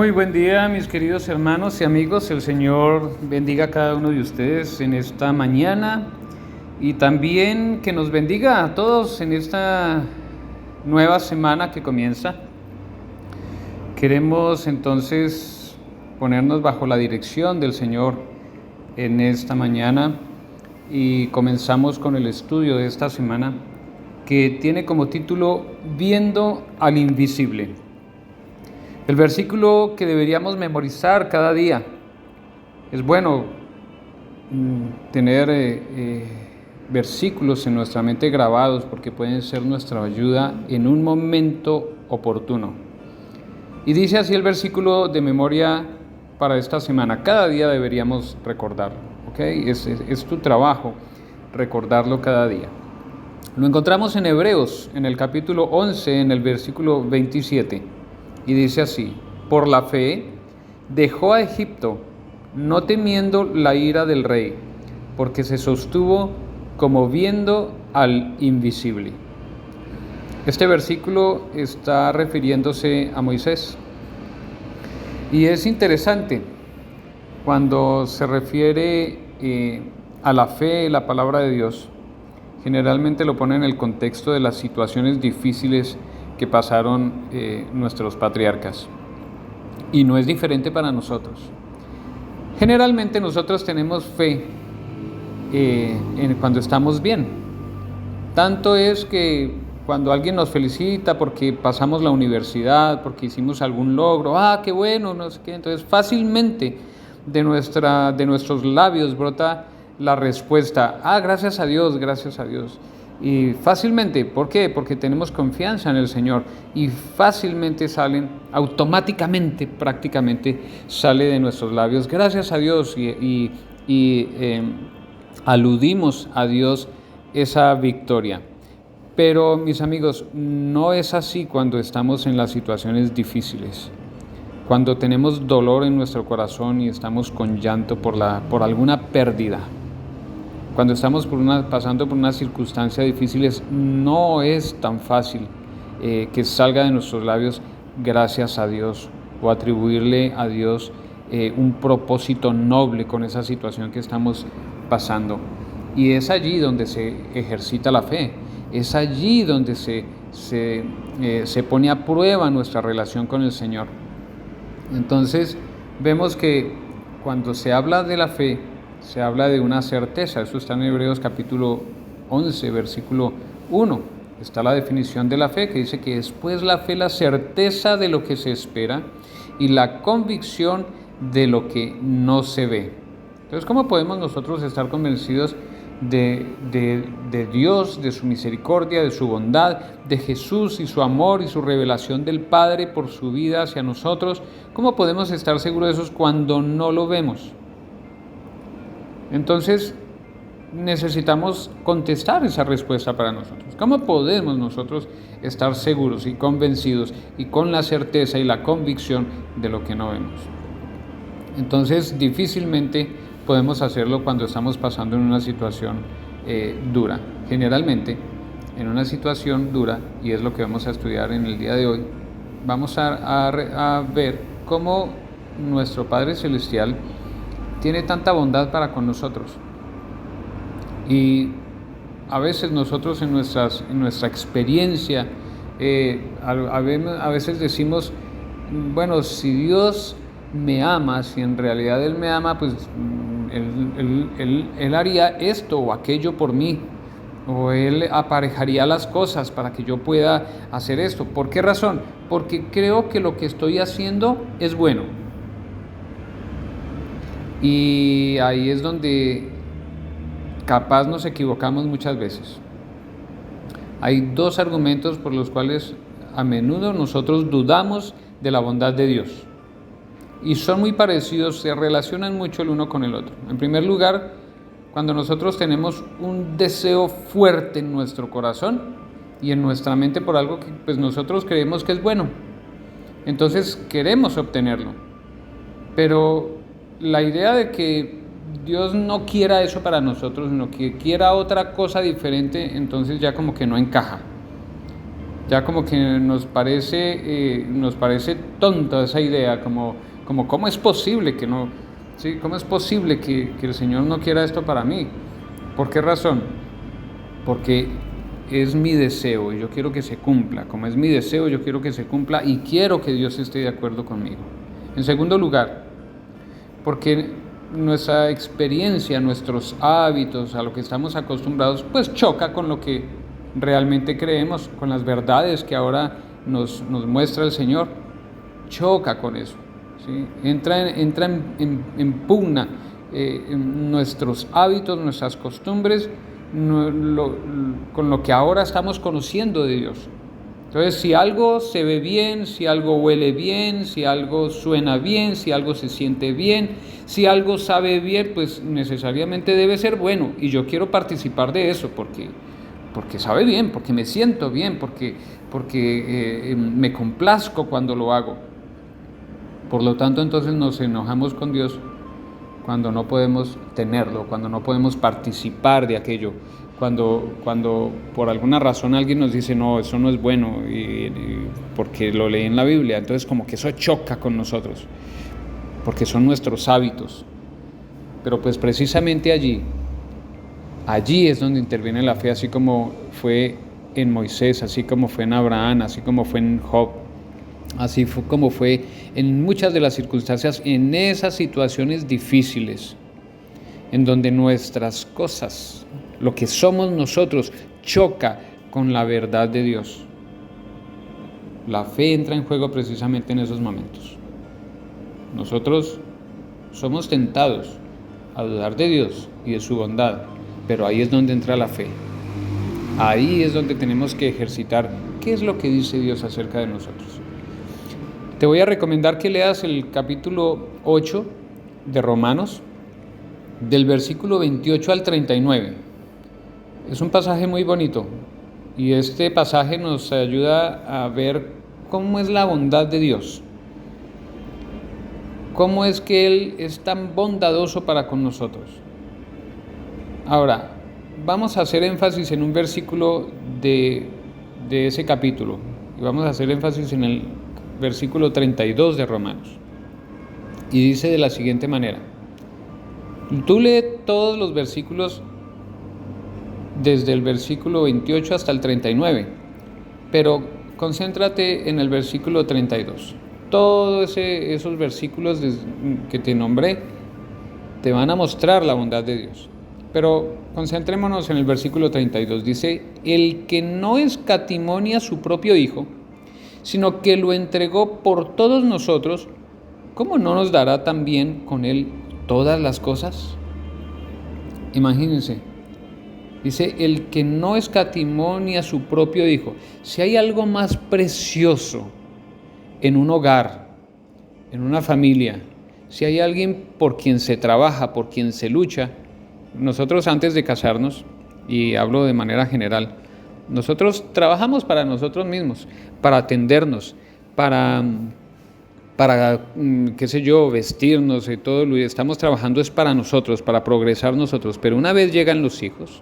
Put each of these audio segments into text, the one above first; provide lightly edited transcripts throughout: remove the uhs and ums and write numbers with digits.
Muy buen día, mis queridos hermanos y amigos. El Señor bendiga a cada uno de ustedes en esta mañana y también que nos bendiga a todos en esta nueva semana que comienza. Queremos entonces ponernos bajo la dirección del Señor en esta mañana y comenzamos con el estudio de esta semana que tiene como título Viendo al Invisible. El versículo que deberíamos memorizar cada día. Es bueno tener versículos en nuestra mente grabados porque pueden ser nuestra ayuda en un momento oportuno. Y dice así el versículo de memoria para esta semana. Cada día deberíamos recordarlo, ¿ok? Es tu trabajo recordarlo cada día. Lo encontramos en Hebreos, en el capítulo 11, en el versículo 27. Y dice así: por la fe dejó a Egipto, no temiendo la ira del rey, porque se sostuvo como viendo al invisible. Este versículo está refiriéndose a Moisés. Y es interesante, cuando se refiere a la fe, la palabra de Dios, generalmente lo pone en el contexto de las situaciones difíciles que pasaron nuestros patriarcas. Y no es diferente para nosotros. Generalmente nosotros tenemos fe cuando estamos bien. Tanto es que cuando alguien nos felicita porque pasamos la universidad, porque hicimos algún logro, qué bueno, no sé qué, entonces fácilmente de nuestros labios brota la respuesta, gracias a Dios, gracias a Dios. Y fácilmente, ¿por qué? Porque tenemos confianza en el Señor y fácilmente salen, automáticamente, prácticamente sale de nuestros labios, gracias a Dios, y aludimos a Dios esa victoria. Pero mis amigos, no es así cuando estamos en las situaciones difíciles, cuando tenemos dolor en nuestro corazón y estamos con llanto por alguna pérdida. Cuando estamos pasando por unas circunstancias difíciles, no es tan fácil que salga de nuestros labios gracias a Dios o atribuirle a Dios un propósito noble con esa situación que estamos pasando. Y es allí donde se ejercita la fe, es allí donde se pone a prueba nuestra relación con el Señor. Entonces vemos que cuando se habla de la fe, se habla de una certeza. Eso está en Hebreos capítulo 11, versículo 1. Está la definición de la fe, que dice que es pues la fe la certeza de lo que se espera y la convicción de lo que no se ve. Entonces, ¿cómo podemos nosotros estar convencidos de Dios, de su misericordia, de su bondad, de Jesús y su amor y su revelación del Padre por su vida hacia nosotros? ¿Cómo podemos estar seguros de eso cuando no lo vemos? Entonces necesitamos contestar esa respuesta para nosotros. ¿Cómo podemos nosotros estar seguros y convencidos y con la certeza y la convicción de lo que no vemos? Entonces difícilmente podemos hacerlo cuando estamos pasando en una situación dura. Generalmente en una situación dura, y es lo que vamos a estudiar en el día de hoy, vamos a ver cómo nuestro Padre Celestial tiene tanta bondad para con nosotros. Y a veces nosotros en nuestra experiencia, a veces decimos, bueno, si Dios me ama, si en realidad Él me ama, pues Él haría esto o aquello por mí, o Él aparejaría las cosas para que yo pueda hacer esto. ¿Por qué razón? Porque creo que lo que estoy haciendo es bueno. Y ahí es donde capaz nos equivocamos muchas veces. Hay dos argumentos por los cuales a menudo nosotros dudamos de la bondad de Dios. Y son muy parecidos, se relacionan mucho el uno con el otro. En primer lugar, cuando nosotros tenemos un deseo fuerte en nuestro corazón y en nuestra mente por algo que pues nosotros creemos que es bueno. Entonces queremos obtenerlo. Pero la idea de que Dios no quiera eso para nosotros, sino que quiera otra cosa diferente, entonces ya como que no encaja. Ya como que nos parece tonta esa idea, como ¿cómo es posible que no? ¿Sí? ¿Cómo es posible que el Señor no quiera esto para mí? ¿Por qué razón? Porque es mi deseo y yo quiero que se cumpla. Como es mi deseo, yo quiero que se cumpla y quiero que Dios esté de acuerdo conmigo. En segundo lugar, porque nuestra experiencia, nuestros hábitos, a lo que estamos acostumbrados, pues choca con lo que realmente creemos, con las verdades que ahora nos muestra el Señor. Choca con eso, ¿sí? Entra en pugna nuestros hábitos, nuestras costumbres, con lo que ahora estamos conociendo de Dios. Entonces, si algo se ve bien, si algo huele bien, si algo suena bien, si algo se siente bien, si algo sabe bien, pues necesariamente debe ser bueno. Y yo quiero participar de eso porque sabe bien, porque me siento bien, porque me complazco cuando lo hago. Por lo tanto, entonces nos enojamos con Dios cuando no podemos tenerlo, cuando no podemos participar de aquello, cuando por alguna razón alguien nos dice, no, eso no es bueno, porque lo leí en la Biblia, entonces como que eso choca con nosotros, porque son nuestros hábitos. Pero pues precisamente allí es donde interviene la fe, así como fue en Moisés, así como fue en Abraham, así como fue en Job, así fue como fue en muchas de las circunstancias, en esas situaciones difíciles, en donde nuestras cosas, lo que somos nosotros, choca con la verdad de Dios. La fe entra en juego precisamente en esos momentos. Nosotros somos tentados a dudar de Dios y de su bondad, pero ahí es donde entra la fe. Ahí es donde tenemos que ejercitar qué es lo que dice Dios acerca de nosotros. Te voy a recomendar que leas el capítulo 8 de Romanos, del versículo 28 al 39. Es un pasaje muy bonito y este pasaje nos ayuda a ver cómo es la bondad de Dios, cómo es que Él es tan bondadoso para con nosotros. Ahora, vamos a hacer énfasis en un versículo de ese capítulo y vamos a hacer énfasis en el versículo 32 de Romanos. Y dice de la siguiente manera: tú lee todos los versículos desde el versículo 28 hasta el 39, pero concéntrate en el versículo 32. Todos esos versículos que te nombré te van a mostrar la bondad de Dios. Pero concentrémonos en el versículo 32. Dice, el que no escatimó a su propio Hijo, sino que lo entregó por todos nosotros, ¿cómo no nos dará también con Él todas las cosas? Imagínense, dice, el que no escatimó a su propio Hijo. Si hay algo más precioso en un hogar, en una familia, si hay alguien por quien se trabaja, por quien se lucha, nosotros antes de casarnos, y hablo de manera general, nosotros trabajamos para nosotros mismos, para atendernos, para qué sé yo, vestirnos y todo lo que estamos trabajando es para nosotros, para progresar nosotros. Pero una vez llegan los hijos,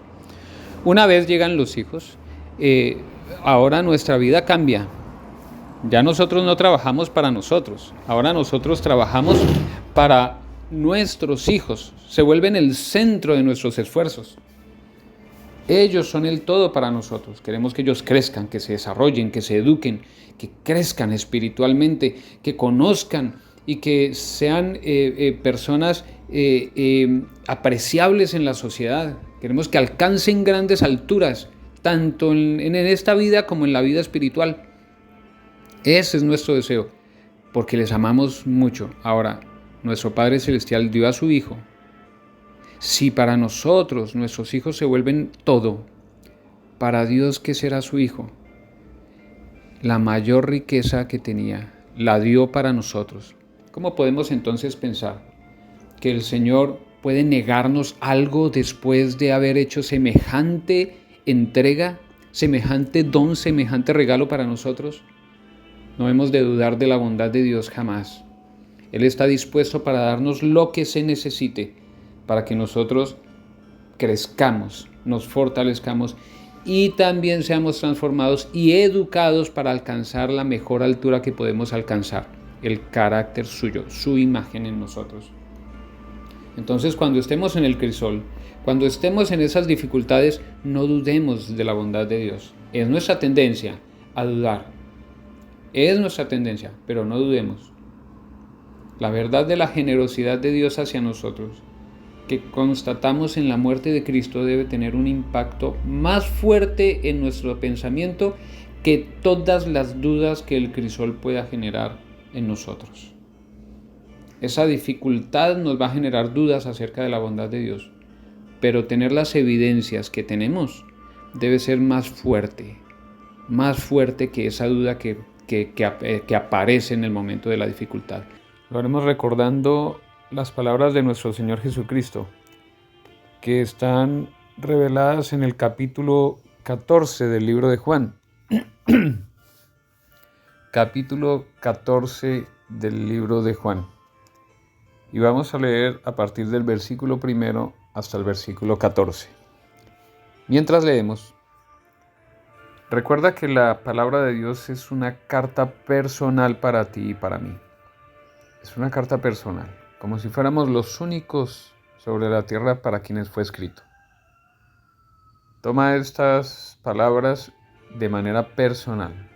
ahora nuestra vida cambia. Ya nosotros no trabajamos para nosotros, ahora nosotros trabajamos para nuestros hijos, se vuelven el centro de nuestros esfuerzos. Ellos son el todo para nosotros. Queremos que ellos crezcan, que se desarrollen, que se eduquen, que crezcan espiritualmente, que conozcan y que sean personas apreciables en la sociedad. Queremos que alcancen grandes alturas, tanto en esta vida como en la vida espiritual. Ese es nuestro deseo, porque les amamos mucho. Ahora, nuestro Padre Celestial dio a su Hijo. Si para nosotros nuestros hijos se vuelven todo, para Dios, ¿qué será su Hijo? La mayor riqueza que tenía, la dio para nosotros. ¿Cómo podemos entonces pensar que el Señor puede negarnos algo después de haber hecho semejante entrega, semejante don, semejante regalo para nosotros? No hemos de dudar de la bondad de Dios jamás. Él está dispuesto para darnos lo que se necesite, para que nosotros crezcamos, nos fortalezcamos y también seamos transformados y educados para alcanzar la mejor altura que podemos alcanzar, el carácter suyo, su imagen en nosotros. Entonces, cuando estemos en el crisol, cuando estemos en esas dificultades, no dudemos de la bondad de Dios. Es nuestra tendencia a dudar. Es nuestra tendencia, pero no dudemos. La verdad de la generosidad de Dios hacia nosotros, que constatamos en la muerte de Cristo, debe tener un impacto más fuerte en nuestro pensamiento que todas las dudas que el crisol pueda generar en nosotros. Esa dificultad nos va a generar dudas acerca de la bondad de Dios, pero tener las evidencias que tenemos debe ser más fuerte que esa duda que aparece en el momento de la dificultad. Lo haremos recordando las palabras de nuestro Señor Jesucristo, que están reveladas en el capítulo 14 del libro de Juan. Capítulo 14 del libro de Juan. Y vamos a leer a partir del versículo 1 hasta el versículo 14. Mientras leemos, recuerda que la palabra de Dios es una carta personal para ti y para mí. Es una carta personal, como si fuéramos los únicos sobre la tierra para quienes fue escrito. Toma estas palabras de manera personal.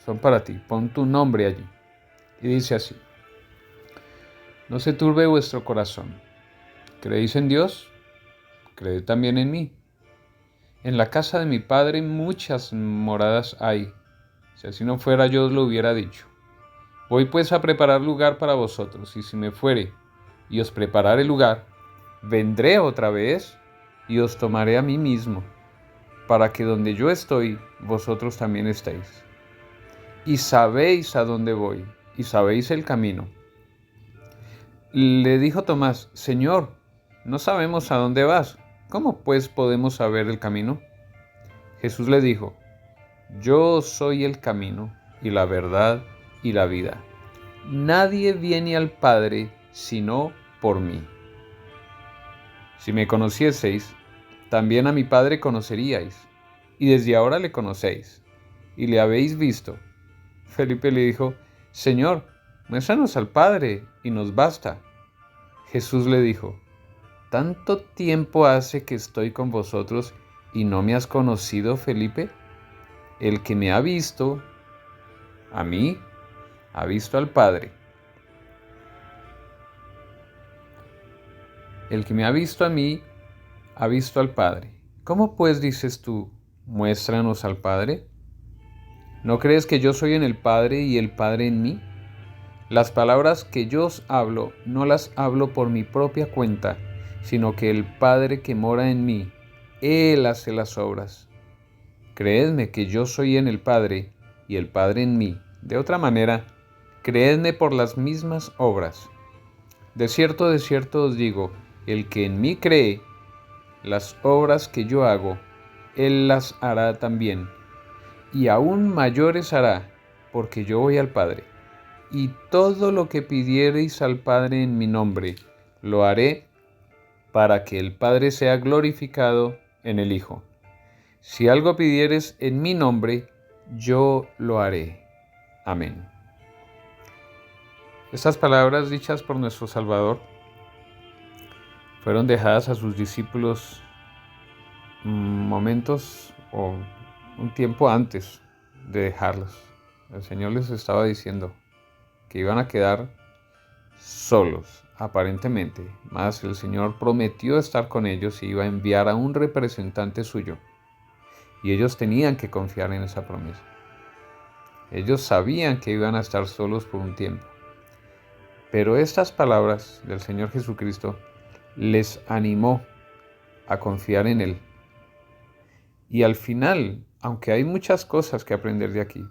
Son para ti. Pon tu nombre allí. Y dice así: no se turbe vuestro corazón. ¿Creéis en Dios? Creed también en mí. En la casa de mi Padre muchas moradas hay. Si así no fuera, yo os lo hubiera dicho. Voy pues a preparar lugar para vosotros, y si me fuere y os preparare lugar, vendré otra vez y os tomaré a mí mismo, para que donde yo estoy, vosotros también estéis. Y sabéis a dónde voy, y sabéis el camino. Le dijo Tomás: Señor, no sabemos a dónde vas. ¿Cómo pues podemos saber el camino? Jesús le dijo: yo soy el camino, y la verdad, y la vida. Nadie viene al Padre sino por mí. Si me conocieseis, también a mi Padre conoceríais, y desde ahora le conocéis, y le habéis visto. Felipe le dijo: Señor, muéstranos al Padre, y nos basta. Jesús le dijo: ¿tanto tiempo hace que estoy con vosotros y no me has conocido, Felipe? El que me ha visto a mí, ha visto al Padre. El que me ha visto a mí, ha visto al Padre. ¿Cómo pues dices tú, muéstranos al Padre? ¿No crees que yo soy en el Padre y el Padre en mí? Las palabras que yo os hablo, no las hablo por mi propia cuenta, sino que el Padre que mora en mí, Él hace las obras. Creedme que yo soy en el Padre y el Padre en mí. De otra manera, creedme por las mismas obras. De cierto os digo, el que en mí cree, las obras que yo hago, Él las hará también, y aún mayores hará, porque yo voy al Padre. Y todo lo que pidiereis al Padre en mi nombre, lo haré para que el Padre sea glorificado en el Hijo. Si algo pidieres en mi nombre, yo lo haré. Amén. Estas palabras dichas por nuestro Salvador fueron dejadas a sus discípulos momentos o un tiempo antes de dejarlos. El Señor les estaba diciendo que iban a quedar solos, aparentemente, mas el Señor prometió estar con ellos y iba a enviar a un representante suyo, y ellos tenían que confiar en esa promesa. Ellos sabían que iban a estar solos por un tiempo, pero estas palabras del Señor Jesucristo les animó a confiar en Él. Y al final, aunque hay muchas cosas que aprender de aquí,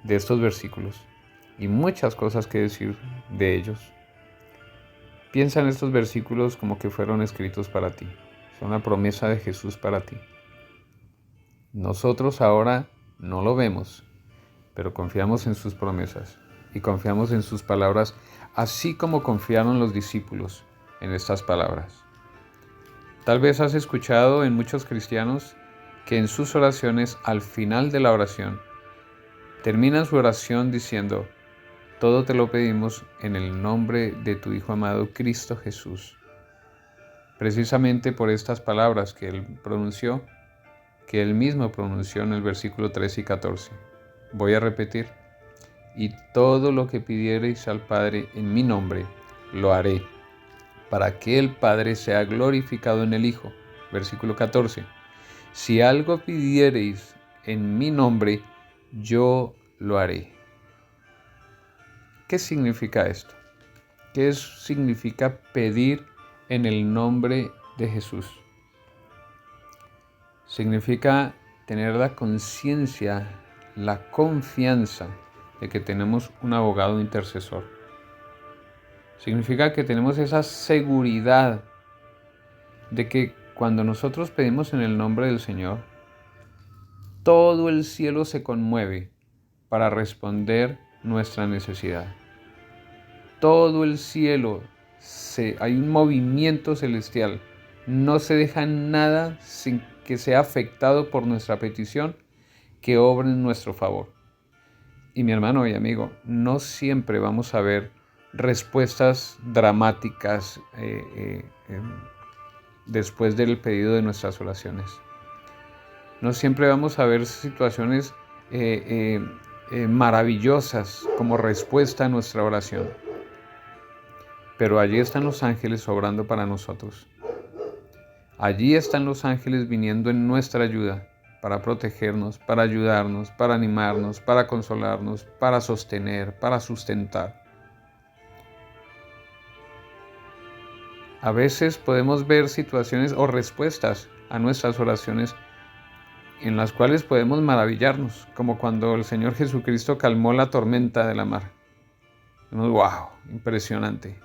de estos versículos, y muchas cosas que decir de ellos, piensa en estos versículos como que fueron escritos para ti. Son la promesa de Jesús para ti. Nosotros ahora no lo vemos, pero confiamos en sus promesas y confiamos en sus palabras, así como confiaron los discípulos en estas palabras. Tal vez has escuchado en muchos cristianos que en sus oraciones, al final de la oración, terminan su oración diciendo: todo te lo pedimos en el nombre de tu Hijo amado Cristo Jesús. Precisamente por estas palabras que él pronunció, que él mismo pronunció en el versículo 13 y 14. Voy a repetir: y todo lo que pidiereis al Padre en mi nombre, lo haré, para que el Padre sea glorificado en el Hijo. Versículo 14. Si algo pidiereis en mi nombre, yo lo haré. ¿Qué significa esto? ¿Qué significa pedir en el nombre de Jesús? Significa tener la conciencia, la confianza de que tenemos un abogado intercesor. Significa que tenemos esa seguridad de que cuando nosotros pedimos en el nombre del Señor, todo el cielo se conmueve para responder nuestra necesidad. Todo el cielo, hay un movimiento celestial. No se deja nada sin que sea afectado por nuestra petición, que obre en nuestro favor. Y mi hermano y amigo, no siempre vamos a ver respuestas dramáticas después del pedido de nuestras oraciones. No siempre vamos a ver situaciones maravillosas como respuesta a nuestra oración. Pero allí están los ángeles obrando para nosotros. Allí están los ángeles viniendo en nuestra ayuda para protegernos, para ayudarnos, para animarnos, para consolarnos, para sostener, para sustentar. A veces podemos ver situaciones o respuestas a nuestras oraciones en las cuales podemos maravillarnos, como cuando el Señor Jesucristo calmó la tormenta de la mar. ¡Wow! Impresionante.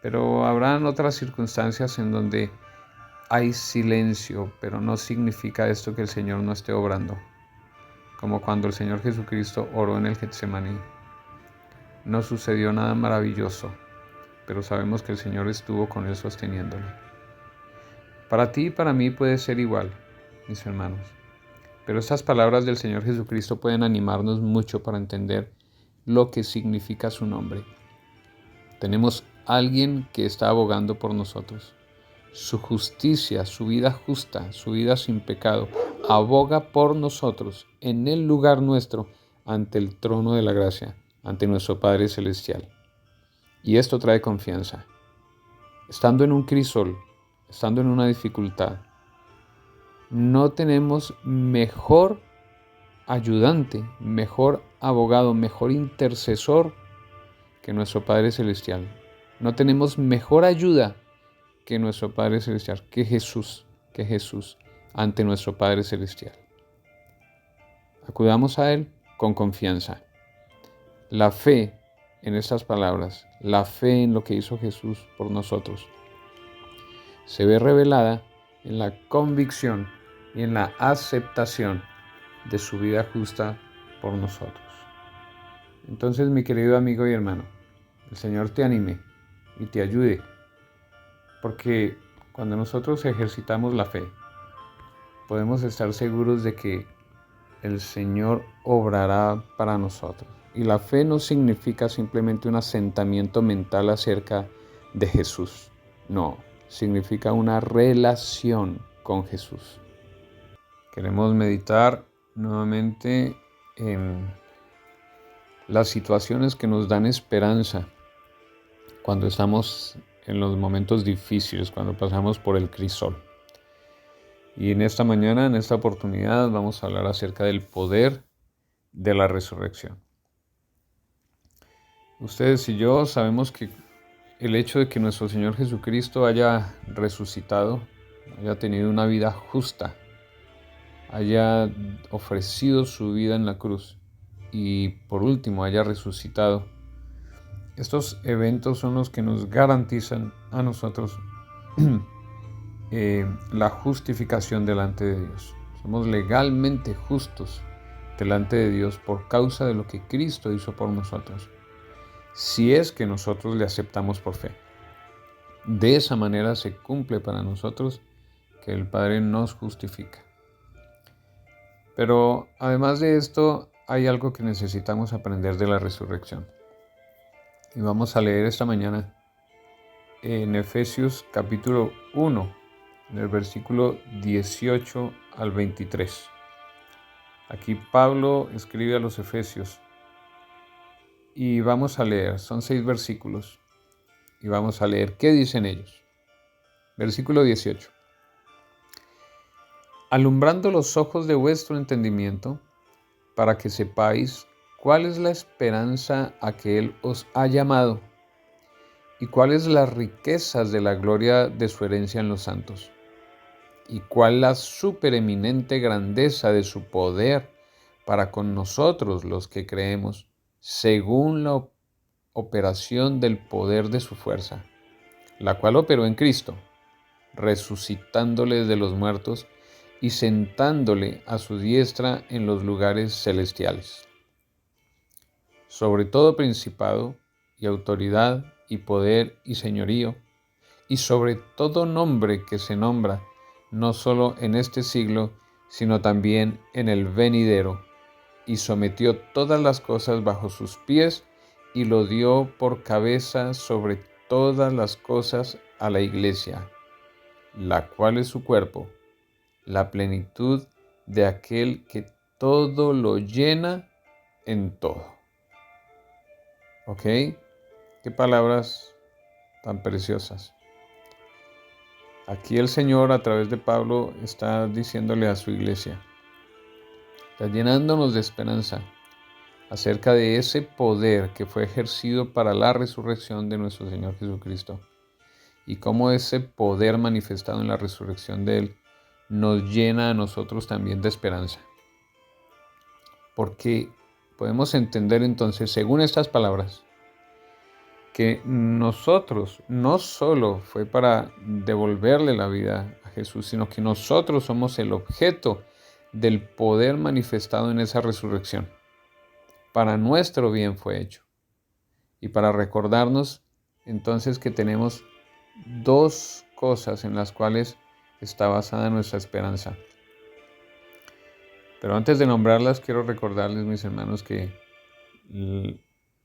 Pero habrán otras circunstancias en donde hay silencio, pero no significa esto que el Señor no esté obrando. Como cuando el Señor Jesucristo oró en el Getsemaní. No sucedió nada maravilloso, pero sabemos que el Señor estuvo con él sosteniéndolo. Para ti y para mí puede ser igual, mis hermanos. Pero estas palabras del Señor Jesucristo pueden animarnos mucho para entender lo que significa su nombre. Tenemos alguien que está abogando por nosotros. Su justicia, su vida justa, su vida sin pecado, aboga por nosotros en el lugar nuestro ante el trono de la gracia, ante nuestro Padre Celestial. Y esto trae confianza. Estando en un crisol, estando en una dificultad, no tenemos mejor ayudante, mejor abogado, mejor intercesor que nuestro Padre Celestial. No tenemos mejor ayuda que nuestro Padre Celestial, que Jesús ante nuestro Padre Celestial. Acudamos a Él con confianza. La fe en estas palabras, la fe en lo que hizo Jesús por nosotros, se ve revelada en la convicción y en la aceptación de su vida justa por nosotros. Entonces, mi querido amigo y hermano, el Señor te anime y te ayude, porque cuando nosotros ejercitamos la fe, podemos estar seguros de que el Señor obrará para nosotros. Y la fe no significa simplemente un asentamiento mental acerca de Jesús. No, significa una relación con Jesús. Queremos meditar nuevamente en las situaciones que nos dan esperanza cuando estamos en los momentos difíciles, cuando pasamos por el crisol. Y en esta mañana, en esta oportunidad, vamos a hablar acerca del poder de la resurrección. Ustedes y yo sabemos que el hecho de que nuestro Señor Jesucristo haya resucitado, haya tenido una vida justa, haya ofrecido su vida en la cruz y por último haya resucitado, estos eventos son los que nos garantizan a nosotros la justificación delante de Dios. Somos legalmente justos delante de Dios por causa de lo que Cristo hizo por nosotros, si es que nosotros le aceptamos por fe. De esa manera se cumple para nosotros que el Padre nos justifica. Pero además de esto, hay algo que necesitamos aprender de la resurrección. Y vamos a leer esta mañana en Efesios capítulo 1, en el versículo 18 al 23. Aquí Pablo escribe a los Efesios y vamos a leer, son 6 versículos, y vamos a leer qué dicen ellos. Versículo 18. Alumbrando los ojos de vuestro entendimiento, para que sepáis cuál es la esperanza a que Él os ha llamado, y cuáles las riquezas de la gloria de su herencia en los santos, y cuál la supereminente grandeza de su poder para con nosotros los que creemos, según la operación del poder de su fuerza, la cual operó en Cristo, resucitándole de los muertos y sentándole a su diestra en los lugares celestiales, sobre todo principado y autoridad y poder y señorío, y sobre todo nombre que se nombra, no solo en este siglo, sino también en el venidero, y sometió todas las cosas bajo sus pies, y lo dio por cabeza sobre todas las cosas a la Iglesia, la cual es su cuerpo, la plenitud de aquel que todo lo llena en todo. ¿Ok? Qué palabras tan preciosas. Aquí el Señor a través de Pablo está diciéndole a su iglesia, está llenándonos de esperanza acerca de ese poder que fue ejercido para la resurrección de nuestro Señor Jesucristo y cómo ese poder manifestado en la resurrección de Él nos llena a nosotros también de esperanza. Porque podemos entender entonces, según estas palabras, que nosotros no solo fue para devolverle la vida a Jesús, sino que nosotros somos el objeto del poder manifestado en esa resurrección. Para nuestro bien fue hecho. Y para recordarnos entonces que tenemos dos cosas en las cuales está basada nuestra esperanza. Pero antes de nombrarlas, quiero recordarles, mis hermanos, que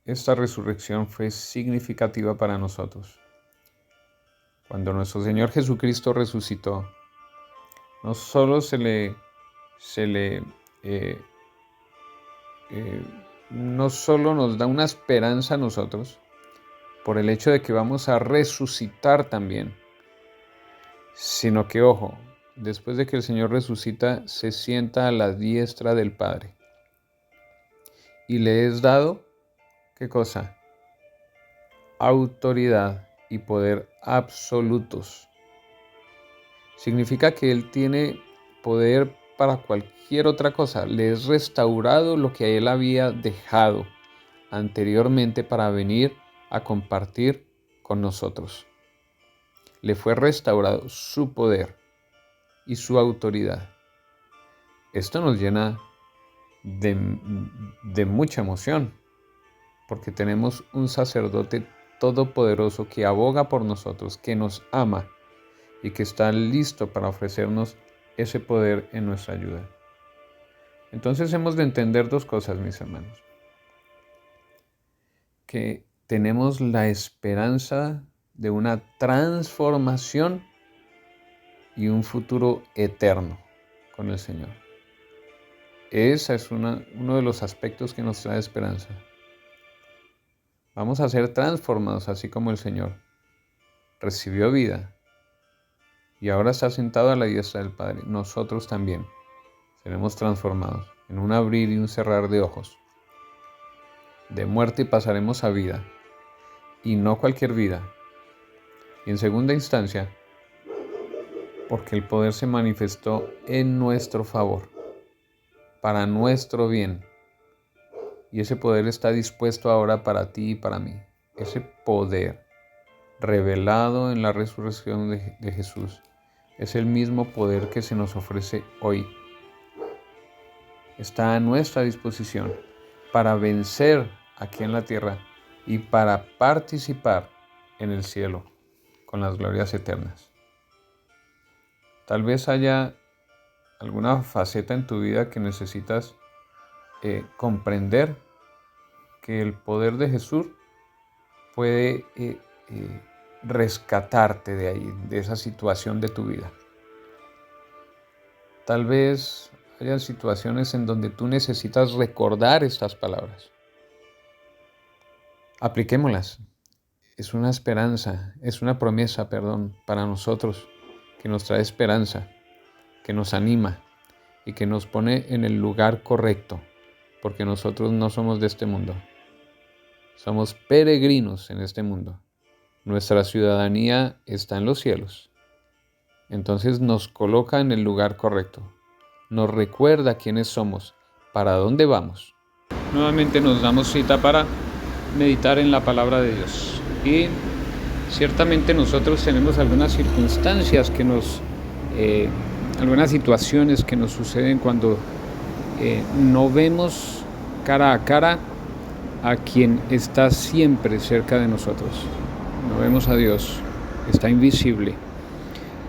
esta resurrección fue significativa para nosotros. Cuando nuestro Señor Jesucristo resucitó, no solo no solo nos da una esperanza a nosotros, por el hecho de que vamos a resucitar también, sino que, ojo, después de que el Señor resucita, se sienta a la diestra del Padre. Y le es dado, ¿qué cosa? Autoridad y poder absolutos. Significa que Él tiene poder para cualquier otra cosa. Le es restaurado lo que Él había dejado anteriormente para venir a compartir con nosotros. Le fue restaurado su poder y su autoridad. Esto nos llena de mucha emoción, porque tenemos un sacerdote todopoderoso que aboga por nosotros, que nos ama y que está listo para ofrecernos ese poder en nuestra ayuda. Entonces hemos de entender dos cosas, mis hermanos. Que tenemos la esperanza de una transformación y un futuro eterno con el Señor. Ese es uno de los aspectos que nos trae esperanza. Vamos a ser transformados así como el Señor recibió vida y ahora está sentado a la diestra del Padre. Nosotros también seremos transformados en un abrir y un cerrar de ojos. De muerte pasaremos a vida, y no cualquier vida. Y en segunda instancia, porque el poder se manifestó en nuestro favor, para nuestro bien. Y ese poder está dispuesto ahora para ti y para mí. Ese poder revelado en la resurrección de Jesús es el mismo poder que se nos ofrece hoy. Está a nuestra disposición para vencer aquí en la tierra y para participar en el cielo con las glorias eternas. Tal vez haya alguna faceta en tu vida que necesitas comprender que el poder de Jesús puede rescatarte de ahí, de esa situación de tu vida. Tal vez haya situaciones en donde tú necesitas recordar estas palabras. Apliquémoslas. Es una esperanza, es una promesa, para nosotros, que nos trae esperanza, que nos anima y que nos pone en el lugar correcto, porque nosotros no somos de este mundo. Somos peregrinos en este mundo. Nuestra ciudadanía está en los cielos. Entonces nos coloca en el lugar correcto. Nos recuerda quiénes somos, para dónde vamos. Nuevamente nos damos cita para meditar en la palabra de Dios. Y ciertamente nosotros tenemos algunas circunstancias algunas situaciones que nos suceden cuando no vemos cara a cara a quien está siempre cerca de nosotros. No vemos a Dios, está invisible.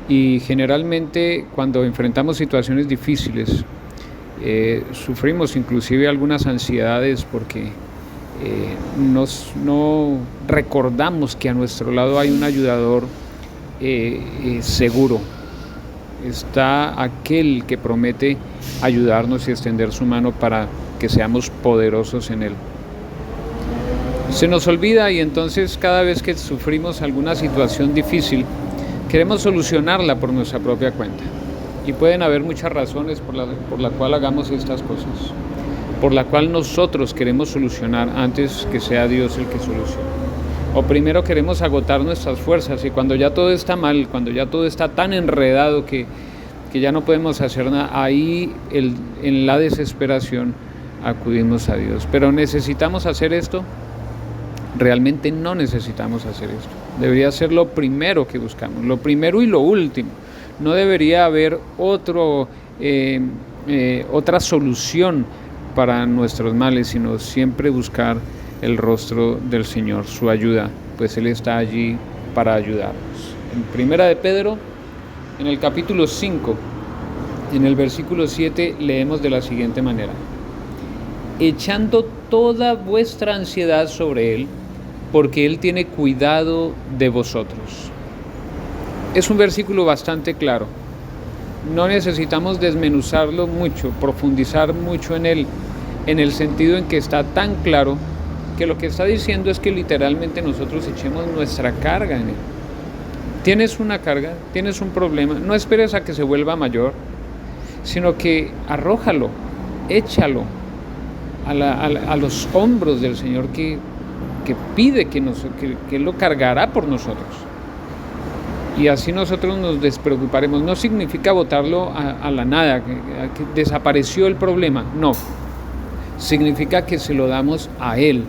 Y generalmente cuando enfrentamos situaciones difíciles, sufrimos inclusive algunas ansiedades porque no recordamos que a nuestro lado hay un ayudador seguro. Está aquel que promete ayudarnos y extender su mano para que seamos poderosos en él. Se nos olvida y entonces cada vez que sufrimos alguna situación difícil, queremos solucionarla por nuestra propia cuenta. Y pueden haber muchas razones por la cual hagamos estas cosas, por la cual nosotros queremos solucionar antes que sea Dios el que solucione. O primero queremos agotar nuestras fuerzas y cuando ya todo está mal, cuando ya todo está tan enredado que ya no podemos hacer nada, ahí en la desesperación acudimos a Dios. Pero ¿necesitamos hacer esto? Realmente no necesitamos hacer esto. Debería ser lo primero que buscamos, lo primero y lo último. No debería haber otra solución para nuestros males, sino siempre buscar el rostro del Señor, su ayuda, pues Él está allí para ayudarnos. En Primera de Pedro, en el capítulo 5, en el versículo 7, leemos de la siguiente manera: echando toda vuestra ansiedad sobre Él, porque Él tiene cuidado de vosotros. Es un versículo bastante claro. No necesitamos desmenuzarlo mucho, profundizar mucho en él, en el sentido en que está tan claro que lo que está diciendo es que literalmente nosotros echemos nuestra carga en él. Tienes una carga, tienes un problema, no esperes a que se vuelva mayor, sino que arrójalo, échalo a los hombros del Señor que pide que Él lo cargará por nosotros. Y así nosotros nos despreocuparemos. No significa botarlo a la nada, que desapareció el problema, no. Significa que se lo damos a Él,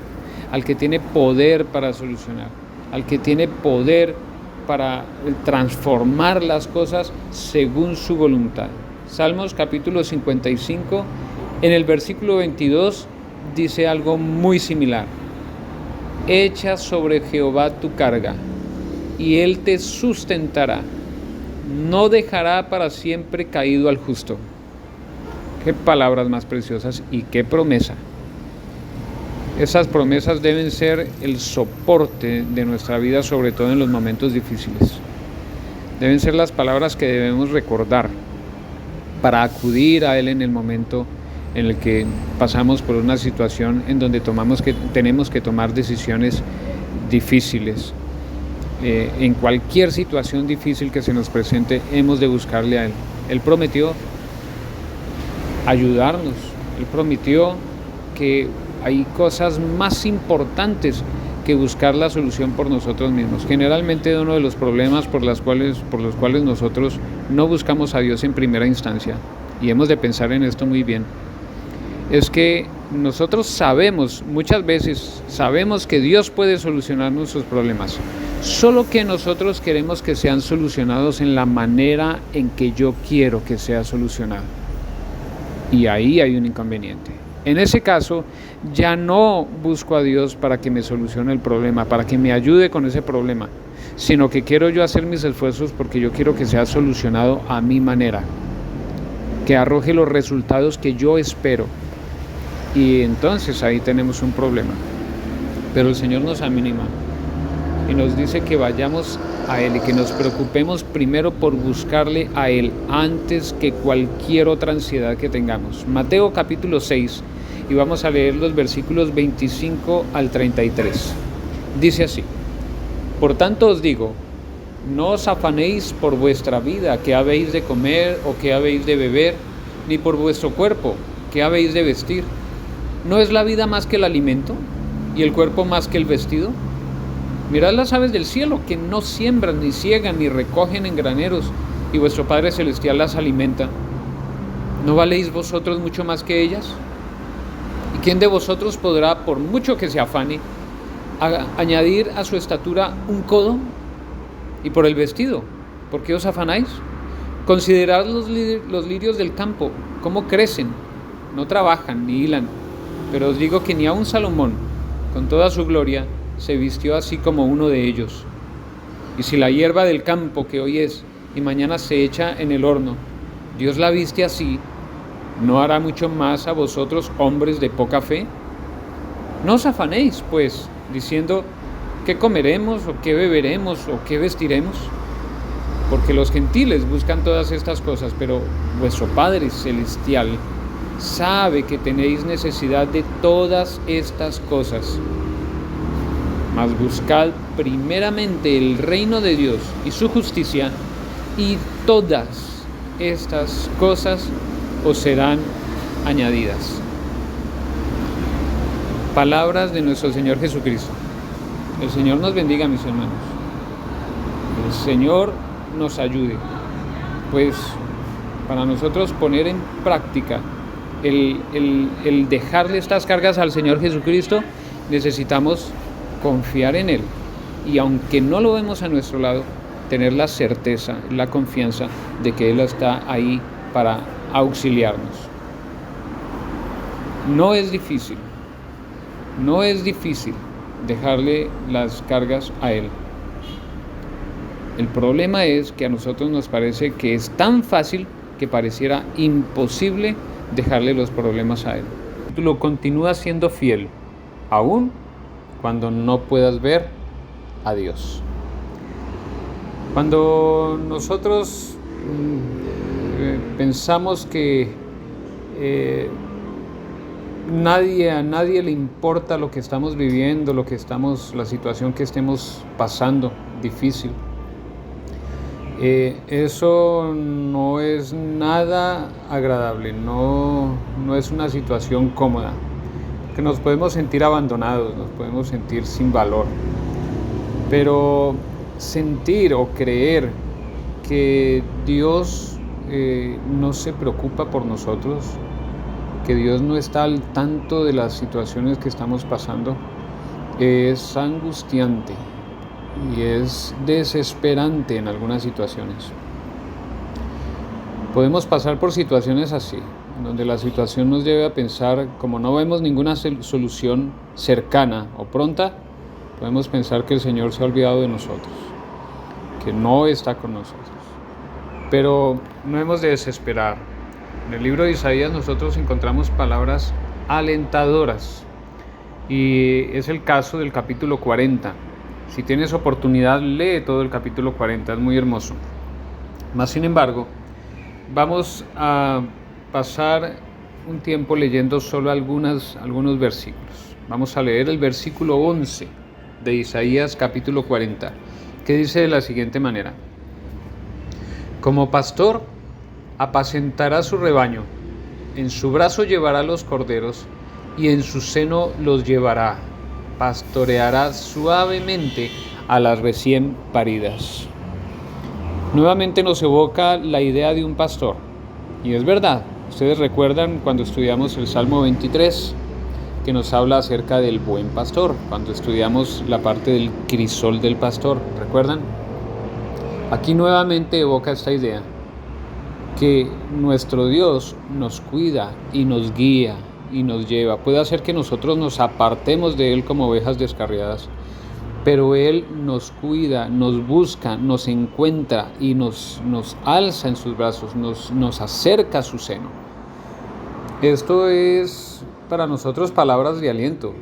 al que tiene poder para solucionar, al que tiene poder para transformar las cosas según su voluntad. Salmos capítulo 55, en el versículo 22, dice algo muy similar: echa sobre Jehová tu carga, y Él te sustentará, no dejará para siempre caído al justo. Qué palabras más preciosas y qué promesa. Esas promesas deben ser el soporte de nuestra vida, sobre todo en los momentos difíciles. Deben ser las palabras que debemos recordar para acudir a Él en el momento en el que pasamos por una situación en donde tenemos que tomar decisiones difíciles. En cualquier situación difícil que se nos presente, hemos de buscarle a Él. Él prometió ayudarnos. Él prometió que hay cosas más importantes que buscar la solución por nosotros mismos. Generalmente uno de los problemas por los cuales nosotros no buscamos a Dios en primera instancia, y hemos de pensar en esto muy bien, es que nosotros muchas veces sabemos que Dios puede solucionar nuestros problemas, solo que nosotros queremos que sean solucionados en la manera en que yo quiero que sea solucionado. Y ahí hay un inconveniente. En ese caso, ya no busco a Dios para que me solucione el problema, para que me ayude con ese problema, sino que quiero yo hacer mis esfuerzos porque yo quiero que sea solucionado a mi manera. que arroje los resultados que yo espero. Y entonces ahí tenemos un problema. Pero el Señor nos anima y nos dice que vayamos a Él y que nos preocupemos primero por buscarle a Él antes que cualquier otra ansiedad que tengamos. Mateo capítulo 6, y vamos a leer los versículos 25 al 33. Dice así: por tanto os digo, no os afanéis por vuestra vida, qué habéis de comer o qué habéis de beber, ni por vuestro cuerpo, qué habéis de vestir. ¿No es la vida más que el alimento, y el cuerpo más que el vestido? Mirad las aves del cielo, que no siembran, ni ciegan, ni recogen en graneros, y vuestro Padre Celestial las alimenta. ¿No valéis vosotros mucho más que ellas? ¿Y quién de vosotros podrá, por mucho que se afane, añadir a su estatura un codo? Y por el vestido, ¿por qué os afanáis? Considerad los lirios del campo, cómo crecen, no trabajan ni hilan, pero os digo que ni aun Salomón, con toda su gloria, se vistió así como uno de ellos. Y si la hierba del campo que hoy es y mañana se echa en el horno, Dios la viste así, ¿no hará mucho más a vosotros, hombres de poca fe? No os afanéis, pues, diciendo, ¿qué comeremos, o qué beberemos, o qué vestiremos? Porque los gentiles buscan todas estas cosas, pero vuestro Padre Celestial sabe que tenéis necesidad de todas estas cosas. Mas buscad primeramente el reino de Dios y su justicia, y todas estas cosas os serán añadidas. Palabras de nuestro Señor Jesucristo. El Señor nos bendiga, mis hermanos. El Señor nos ayude. Pues para nosotros poner en práctica el dejarle estas cargas al Señor Jesucristo, necesitamos confiar en Él, y aunque no lo vemos a nuestro lado, tener la certeza, la confianza de que Él está ahí para auxiliarnos. No es difícil dejarle las cargas a Él. El problema es que a nosotros nos parece que es tan fácil que pareciera imposible dejarle los problemas a Él. Lo continúa siendo fiel, aún cuando no puedas ver a Dios. Cuando nosotros pensamos que a nadie le importa lo que estamos viviendo, la situación que estemos pasando difícil, eso no es nada agradable, no es una situación cómoda. Que nos podemos sentir abandonados, nos podemos sentir sin valor, pero sentir o creer que Dios no se preocupa por nosotros, que Dios no está al tanto de las situaciones que estamos pasando, es angustiante y es desesperante en algunas situaciones. Podemos pasar por situaciones así, donde la situación nos lleve a pensar, como no vemos ninguna solución cercana o pronta, podemos pensar que el Señor se ha olvidado de nosotros, que no está con nosotros. Pero no hemos de desesperar. En el libro de Isaías nosotros encontramos palabras alentadoras, y es el caso del capítulo 40. Si tienes oportunidad, lee todo el capítulo 40, es muy hermoso. Mas sin embargo, vamos a pasar un tiempo leyendo solo algunos versículos. Vamos a leer el versículo 11 de Isaías capítulo 40, que dice de la siguiente manera: como pastor apacentará su rebaño, en su brazo llevará los corderos y en su seno los llevará, pastoreará suavemente a las recién paridas. Nuevamente nos evoca la idea de un pastor, y es verdad. Ustedes recuerdan cuando estudiamos el Salmo 23, que nos habla acerca del buen pastor, cuando estudiamos la parte del crisol del pastor, ¿recuerdan? Aquí nuevamente evoca esta idea, que nuestro Dios nos cuida y nos guía y nos lleva. Puede hacer que nosotros nos apartemos de Él como ovejas descarriadas, pero Él nos cuida, nos busca, nos encuentra y nos alza en sus brazos, nos acerca a su seno. Esto es para nosotros palabras de aliento,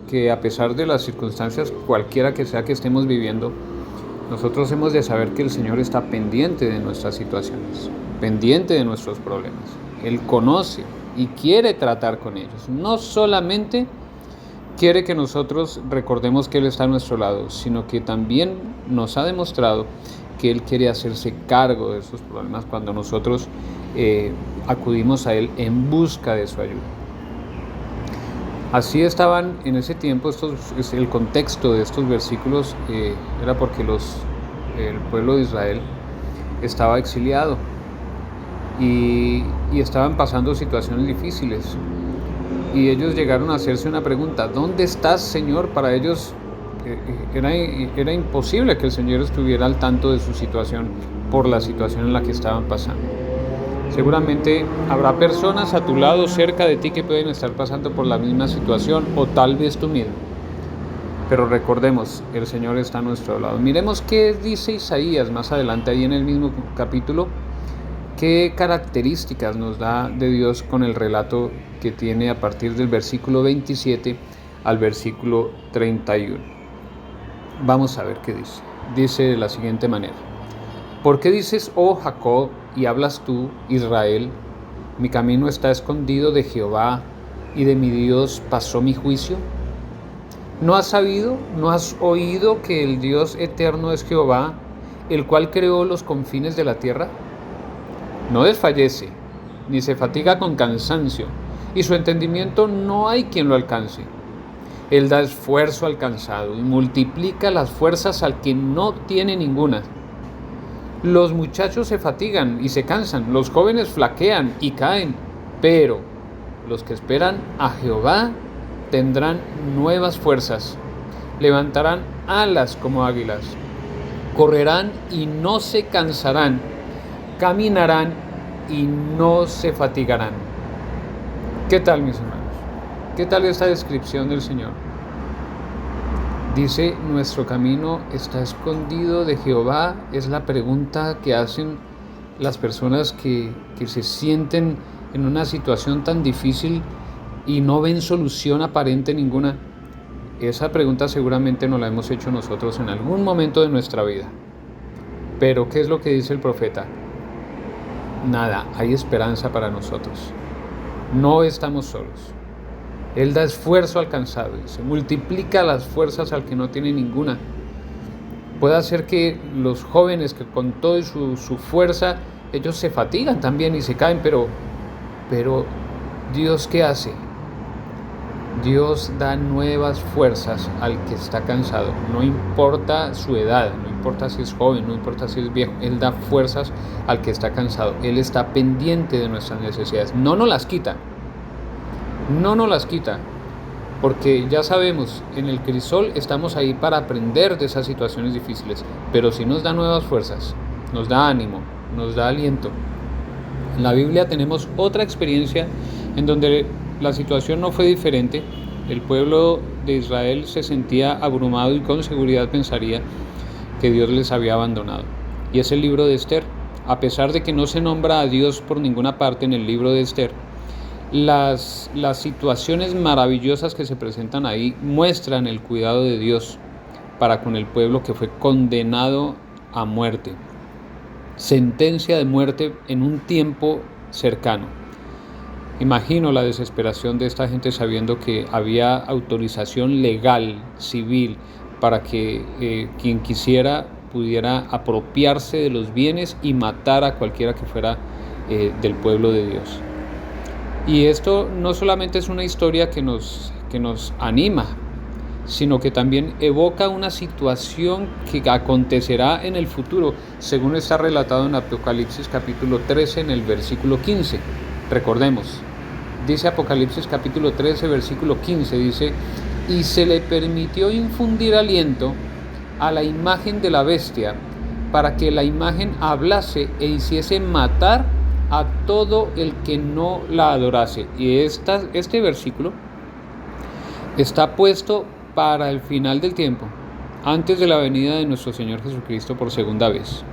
que a pesar de las circunstancias cualquiera que sea que estemos viviendo, nosotros hemos de saber que el Señor está pendiente de nuestras situaciones, pendiente de nuestros problemas. Él conoce y quiere tratar con ellos. No solamente quiere que nosotros recordemos que Él está a nuestro lado, sino que también nos ha demostrado que Él quiere hacerse cargo de esos problemas cuando nosotros acudimos a Él en busca de su ayuda. Así estaban en ese tiempo, el contexto de estos versículos era porque el pueblo de Israel estaba exiliado y estaban pasando situaciones difíciles. Y ellos llegaron a hacerse una pregunta: ¿dónde estás, Señor? Para ellos era imposible que el Señor estuviera al tanto de su situación por la situación en la que estaban pasando. Seguramente habrá personas a tu lado, cerca de ti, que pueden estar pasando por la misma situación, o tal vez tú mismo. Pero recordemos, el Señor está a nuestro lado. Miremos qué dice Isaías más adelante, ahí en el mismo capítulo, qué características nos da de Dios con el relato que tiene a partir del versículo 27 al versículo 31. Vamos a ver qué dice. Dice de la siguiente manera: ¿por qué dices, oh Jacob, y hablas tú, Israel? Mi camino está escondido de Jehová, y de mi Dios pasó mi juicio. ¿No has sabido, no has oído que el Dios eterno es Jehová, el cual creó los confines de la tierra? No desfallece, ni se fatiga con cansancio, y su entendimiento no hay quien lo alcance. Él da esfuerzo al cansado y multiplica las fuerzas al que no tiene ninguna. Los muchachos se fatigan y se cansan, los jóvenes flaquean y caen, pero los que esperan a Jehová tendrán nuevas fuerzas, levantarán alas como águilas, correrán y no se cansarán, caminarán y no se fatigarán. ¿Qué tal, mis hermanos? ¿Qué tal esta descripción del Señor? Dice, nuestro camino está escondido de Jehová. Es la pregunta que hacen las personas que se sienten en una situación tan difícil y no ven solución aparente ninguna. Esa pregunta seguramente nos la hemos hecho nosotros en algún momento de nuestra vida. Pero ¿qué es lo que dice el profeta? Nada, hay esperanza para nosotros. No estamos solos. Él da esfuerzo al cansado y se multiplica las fuerzas al que no tiene ninguna. Puede hacer que los jóvenes, que con toda su fuerza, ellos se fatigan también y se caen, pero ¿Dios qué hace? Dios da nuevas fuerzas al que está cansado. No importa su edad, no importa si es joven, no importa si es viejo. Él da fuerzas al que está cansado. Él está pendiente de nuestras necesidades. No nos las quita. No nos las quita, porque ya sabemos, en el crisol estamos ahí para aprender de esas situaciones difíciles, pero sí nos da nuevas fuerzas, nos da ánimo, nos da aliento. En la Biblia tenemos otra experiencia en donde la situación no fue diferente. El pueblo de Israel se sentía abrumado y con seguridad pensaría que Dios les había abandonado. Y es el libro de Esther. A pesar de que no se nombra a Dios por ninguna parte en el libro de Esther, las situaciones maravillosas que se presentan ahí muestran el cuidado de Dios para con el pueblo que fue condenado a muerte, sentencia de muerte en un tiempo cercano. Imagino la desesperación de esta gente sabiendo que había autorización legal, civil, para que quien quisiera pudiera apropiarse de los bienes y matar a cualquiera que fuera del pueblo de Dios. Y esto no solamente es una historia que nos anima, sino que también evoca una situación que acontecerá en el futuro, según está relatado en Apocalipsis capítulo 13 en el versículo 15. Recordemos, dice Apocalipsis capítulo 13, versículo 15, dice: y se le permitió infundir aliento a la imagen de la bestia, para que la imagen hablase e hiciese matar a todo el que no la adorase. Y este versículo está puesto para el final del tiempo. antes de la venida de nuestro Señor Jesucristo por segunda vez.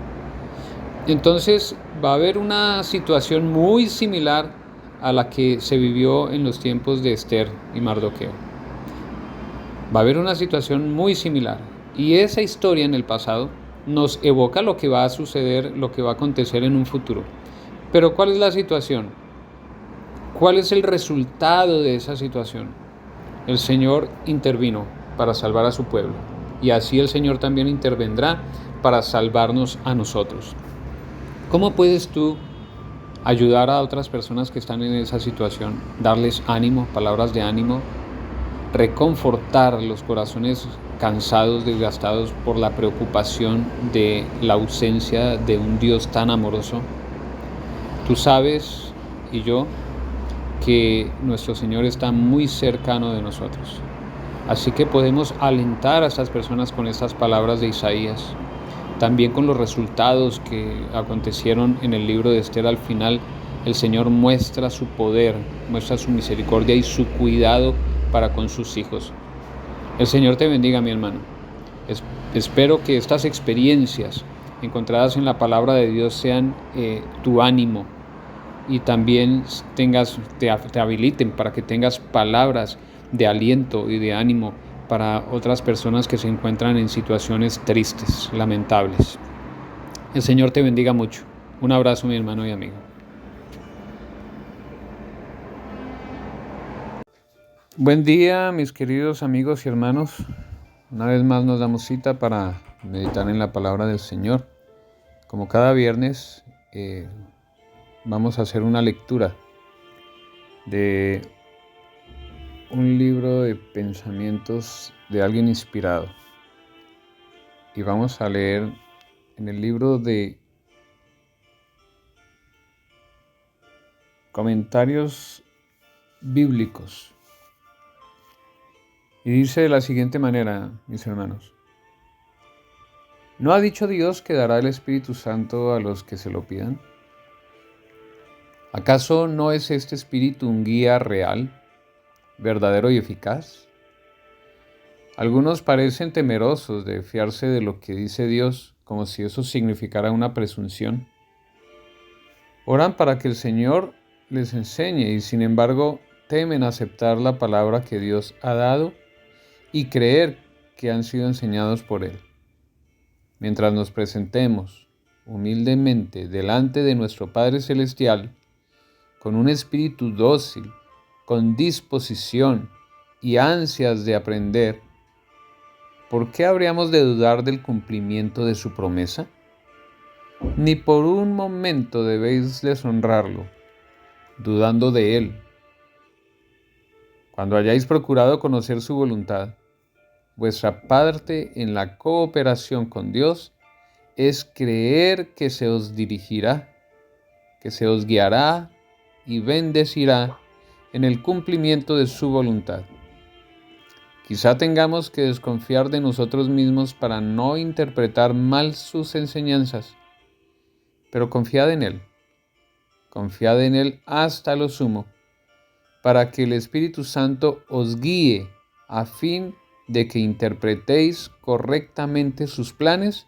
Entonces va a haber una situación muy similar a la que se vivió en los tiempos de Esther y Mardoqueo. Va a haber una situación muy similar. Y esa historia en el pasado nos evoca lo que va a suceder, lo que va a acontecer en un futuro. Pero ¿cuál es la situación? ¿Cuál es el resultado de esa situación? El Señor intervino para salvar a su pueblo. Y así el Señor también intervendrá para salvarnos a nosotros. ¿Cómo puedes tú ayudar a otras personas que están en esa situación? Darles ánimo, palabras de ánimo, reconfortar los corazones cansados, desgastados por la preocupación de la ausencia de un Dios tan amoroso. Tú sabes, y yo, que nuestro Señor está muy cercano de nosotros. Así que podemos alentar a estas personas con estas palabras de Isaías. También con los resultados que acontecieron en el libro de Esther al final, el Señor muestra su poder, muestra su misericordia y su cuidado para con sus hijos. El Señor te bendiga, mi hermano. Espero que estas experiencias encontradas en la palabra de Dios sean tu ánimo y también te habiliten para que tengas palabras de aliento y de ánimo para otras personas que se encuentran en situaciones tristes, lamentables. El Señor te bendiga mucho. Un abrazo, mi hermano y amigo. Buen día, mis queridos amigos y hermanos. Una vez más nos damos cita para meditar en la palabra del Señor. Como cada viernes, vamos a hacer una lectura de un libro de pensamientos de alguien inspirado. Y vamos a leer en el libro de Comentarios Bíblicos. Y dice de la siguiente manera, mis hermanos: ¿no ha dicho Dios que dará el Espíritu Santo a los que se lo pidan? ¿Acaso no es este Espíritu un guía real, verdadero y eficaz? Algunos parecen temerosos de fiarse de lo que dice Dios, como si eso significara una presunción. Oran para que el Señor les enseñe y sin embargo temen aceptar la palabra que Dios ha dado y creer que han sido enseñados por Él. Mientras nos presentemos humildemente delante de nuestro Padre Celestial, con un espíritu dócil, con disposición y ansias de aprender, ¿por qué habríamos de dudar del cumplimiento de su promesa? Ni por un momento debéis deshonrarlo, dudando de Él. Cuando hayáis procurado conocer su voluntad, vuestra parte en la cooperación con Dios es creer que se os dirigirá, que se os guiará y bendecirá en el cumplimiento de su voluntad. Quizá tengamos que desconfiar de nosotros mismos para no interpretar mal sus enseñanzas, pero confiad en Él hasta lo sumo, para que el Espíritu Santo os guíe a fin de que interpretéis correctamente sus planes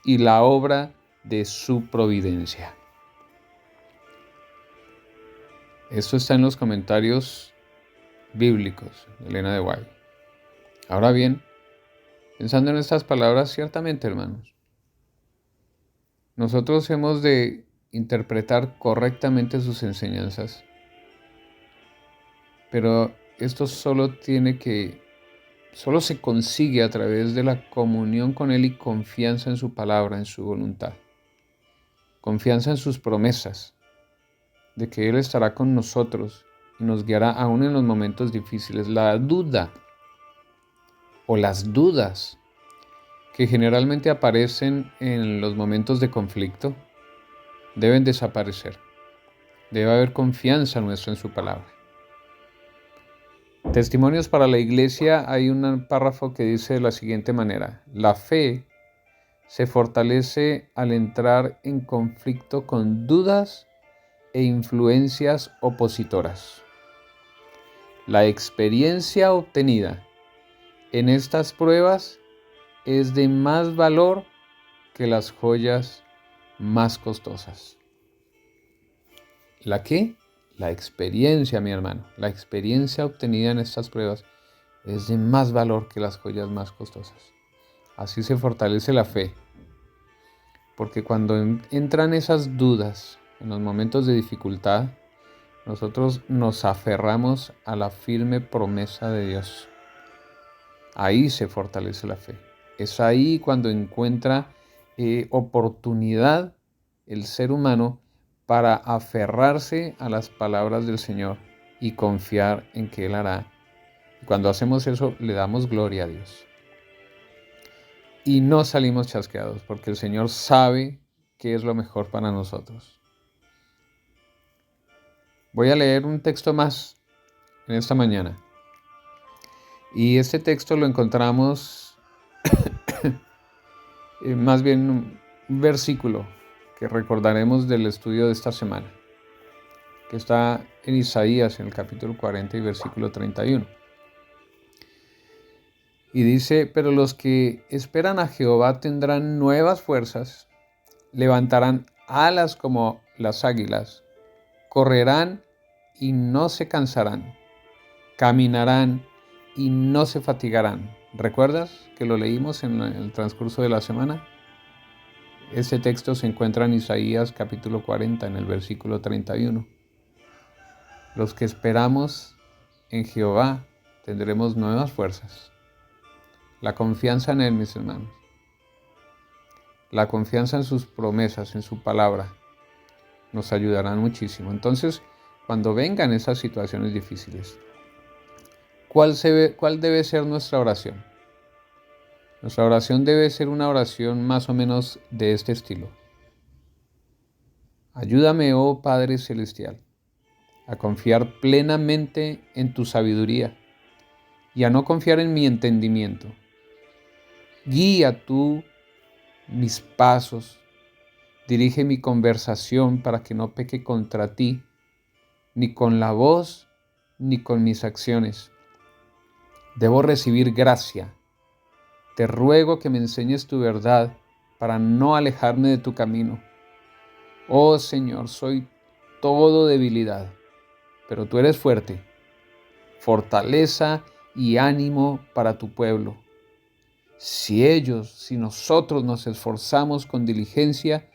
y la obra de su providencia. Esto está en los comentarios bíblicos de Elena de White. Ahora bien, pensando en estas palabras, ciertamente, hermanos, nosotros hemos de interpretar correctamente sus enseñanzas, pero esto solo se consigue a través de la comunión con Él y confianza en su palabra, en su voluntad, confianza en sus promesas, de que Él estará con nosotros y nos guiará aún en los momentos difíciles. La duda o las dudas que generalmente aparecen en los momentos de conflicto deben desaparecer. Debe haber confianza nuestra en su palabra. Testimonios para la Iglesia, hay un párrafo que dice de la siguiente manera: la fe se fortalece al entrar en conflicto con dudas e influencias opositoras. La experiencia obtenida en estas pruebas es de más valor que las joyas más costosas. ¿La qué? La experiencia, mi hermano. La experiencia obtenida en estas pruebas es de más valor que las joyas más costosas. Así se fortalece la fe. Porque cuando entran esas dudas en los momentos de dificultad, nosotros nos aferramos a la firme promesa de Dios. Ahí se fortalece la fe. Es ahí cuando encuentra oportunidad el ser humano para aferrarse a las palabras del Señor y confiar en que Él hará. Y cuando hacemos eso, le damos gloria a Dios. Y no salimos chasqueados, porque el Señor sabe qué es lo mejor para nosotros. Voy a leer un texto más en esta mañana. Y este texto lo encontramos, más bien un versículo que recordaremos del estudio de esta semana, que está en Isaías, en el capítulo 40 y versículo 31. Y dice, pero los que esperan a Jehová tendrán nuevas fuerzas, levantarán alas como las águilas, correrán y no se cansarán, caminarán y no se fatigarán. ¿Recuerdas que lo leímos en el transcurso de la semana? Ese texto se encuentra en Isaías capítulo 40, en el versículo 31. Los que esperamos en Jehová tendremos nuevas fuerzas. La confianza en Él, mis hermanos. La confianza en sus promesas, en su palabra, nos ayudarán muchísimo. Entonces, cuando vengan esas situaciones difíciles, ¿cuál debe ser nuestra oración? Nuestra oración debe ser una oración más o menos de este estilo. Ayúdame, oh Padre Celestial, a confiar plenamente en tu sabiduría y a no confiar en mi entendimiento. Guía tú mis pasos, dirige mi conversación para que no peque contra ti, ni con la voz ni con mis acciones. Debo recibir gracia. Te ruego que me enseñes tu verdad para no alejarme de tu camino. Oh Señor, soy todo debilidad, pero tú eres fuerte, fortaleza y ánimo para tu pueblo. Si nosotros nos esforzamos con diligencia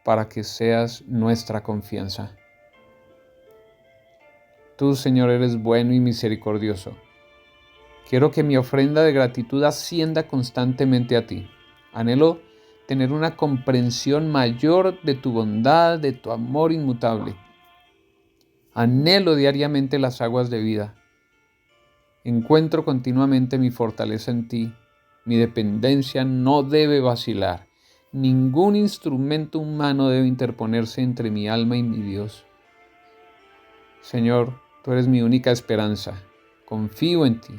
para que seas nuestra confianza. Tú, Señor, eres bueno y misericordioso. Quiero que mi ofrenda de gratitud ascienda constantemente a ti. Anhelo tener una comprensión mayor de tu bondad, de tu amor inmutable. Anhelo diariamente las aguas de vida. Encuentro continuamente mi fortaleza en ti. Mi dependencia no debe vacilar. Ningún instrumento humano debe interponerse entre mi alma y mi Dios. Señor, tú eres mi única esperanza. Confío en ti.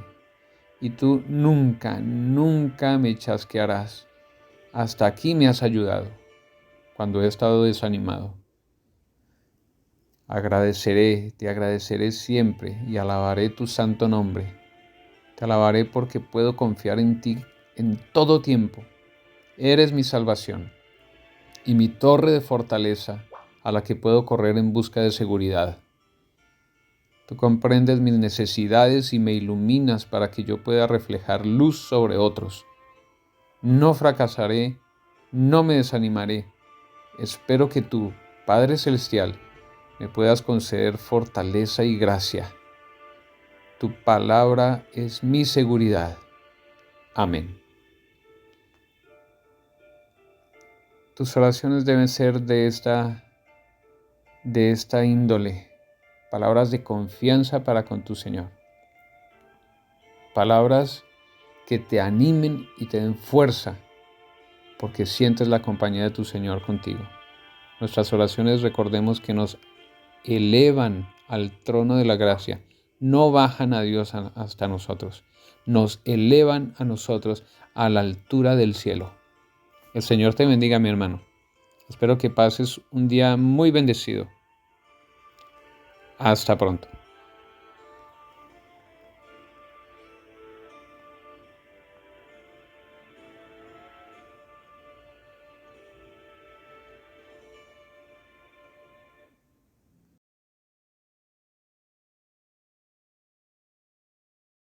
Y tú nunca, nunca me chasquearás. Hasta aquí me has ayudado, cuando he estado desanimado. Te agradeceré siempre y alabaré tu santo nombre. Te alabaré porque puedo confiar en ti en todo tiempo. Eres mi salvación y mi torre de fortaleza a la que puedo correr en busca de seguridad. Tú comprendes mis necesidades y me iluminas para que yo pueda reflejar luz sobre otros. No fracasaré, no me desanimaré. Espero que tú, Padre Celestial, me puedas conceder fortaleza y gracia. Tu palabra es mi seguridad. Amén. Tus oraciones deben ser de esta índole. Palabras de confianza para con tu Señor. Palabras que te animen y te den fuerza, porque sientes la compañía de tu Señor contigo. Nuestras oraciones, recordemos que nos elevan al trono de la gracia, no bajan a Dios hasta nosotros, nos elevan a nosotros a la altura del cielo. El Señor te bendiga, mi hermano. Espero que pases un día muy bendecido. Hasta pronto.